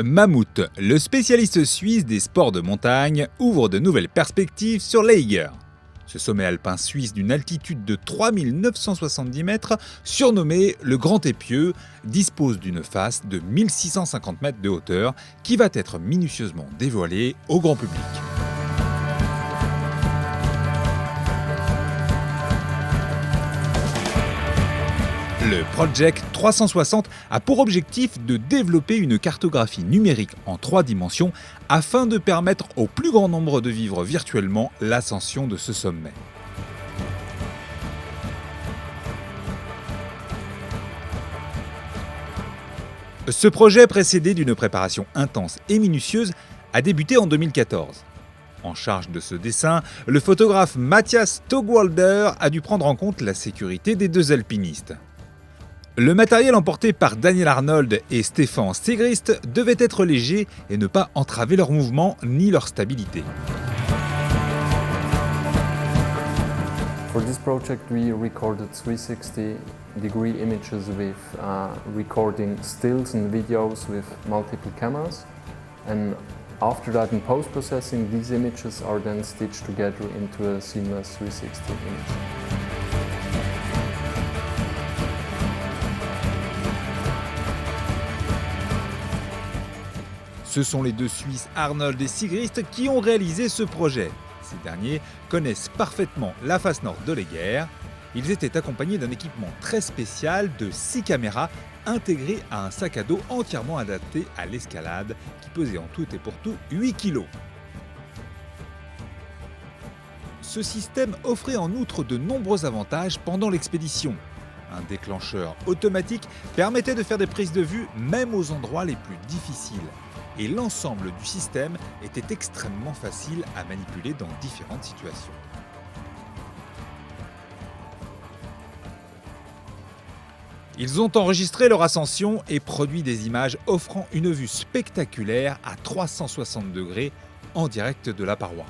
Mammut, le spécialiste suisse des sports de montagne, ouvre de nouvelles perspectives sur l'Eiger. Ce sommet alpin suisse d'une altitude de 3970 mètres, surnommé le Grand Épieu, dispose d'une face de 1650 mètres de hauteur qui va être minutieusement dévoilée au grand public. Le Project 360 a pour objectif de développer une cartographie numérique en 3 dimensions afin de permettre au plus grand nombre de vivre virtuellement l'ascension de ce sommet. Ce projet, précédé d'une préparation intense et minutieuse, a débuté en 2014. En charge de ce dessin, le photographe Matthias Togwalder a dû prendre en compte la sécurité des 2 alpinistes. Le matériel emporté par Daniel Arnold et Stefan Sigrist devait être léger et ne pas entraver leur mouvement ni leur stabilité. For this project we recorded 360-degree images with recording stills and videos with multiple cameras, and after that in post-processing these images are then stitched together into a seamless 360 image. Ce sont les 2 Suisses Arnold et Sigrist qui ont réalisé ce projet. Ces derniers connaissent parfaitement la face nord de l'Eiger. Ils étaient accompagnés d'un équipement très spécial de 6 caméras intégrées à un sac à dos entièrement adapté à l'escalade qui pesait en tout et pour tout 8 kg. Ce système offrait en outre de nombreux avantages pendant l'expédition. Un déclencheur automatique permettait de faire des prises de vue même aux endroits les plus difficiles. Et l'ensemble du système était extrêmement facile à manipuler dans différentes situations. Ils ont enregistré leur ascension et produit des images offrant une vue spectaculaire à 360 degrés en direct de la paroi.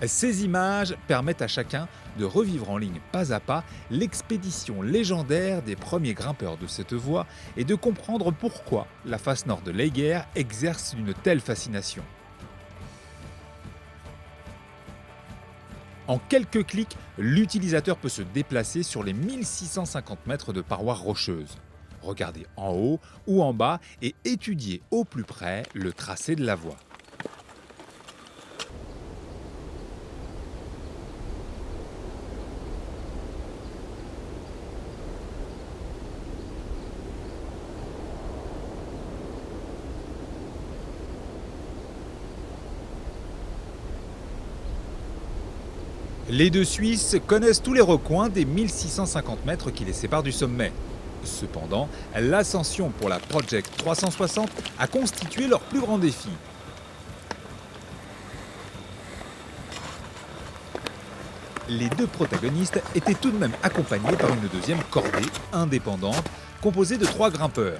Ces images permettent à chacun de revivre en ligne pas à pas l'expédition légendaire des premiers grimpeurs de cette voie et de comprendre pourquoi la face nord de l'Eiger exerce une telle fascination. En quelques clics, l'utilisateur peut se déplacer sur les 1650 mètres de parois rocheuses, regarder en haut ou en bas et étudier au plus près le tracé de la voie. Les 2 Suisses connaissent tous les recoins des 1650 mètres qui les séparent du sommet. Cependant, l'ascension pour la Project 360 a constitué leur plus grand défi. Les 2 protagonistes étaient tout de même accompagnés par une deuxième cordée indépendante composée de 3 grimpeurs.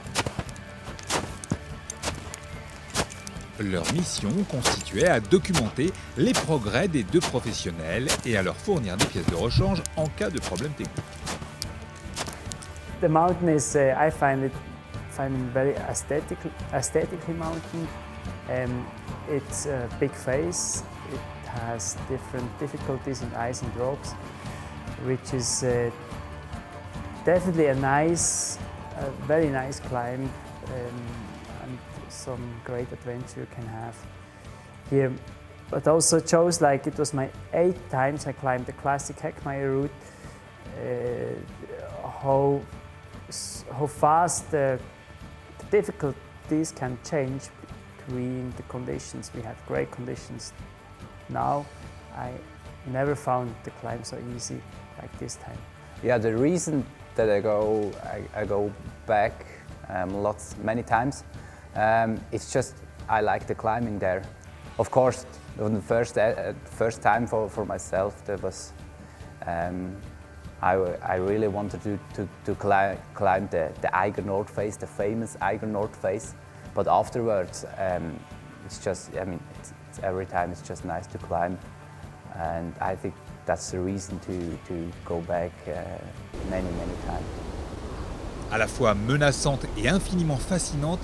Leur mission consistait à documenter les progrès des 2 professionnels et à leur fournir des pièces de rechange en cas de problème technique. The mountain is, I find it very aesthetically mountain. It's a big face. It has different difficulties in ice and ropes, which is definitely a very nice climb. And some great adventure you can have here, but also shows like it was my 8th times I climbed the classic Heckmeyer route. How fast the difficulties can change between the conditions. We have great conditions now. I never found the climb so easy like this time. Yeah, the reason that I go back many times. It's just I like the climbing there. Of course, on the first time for myself, there was I really wanted to climb the Eiger Nord face, the famous Eiger Nord face. But afterwards, it's just it's every time it's just nice to climb, and I think that's the reason to go back many times. À la fois menaçante et infiniment fascinante,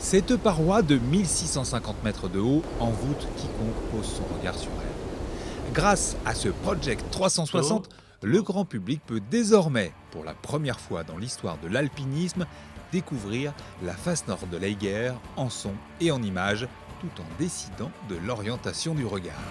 Cette paroi de 1650 mètres de haut envoûte quiconque pose son regard sur elle. Grâce à ce Project 360, le grand public peut désormais, pour la première fois dans l'histoire de l'alpinisme, découvrir la face nord de l'Eiger en son et en images, tout en décidant de l'orientation du regard.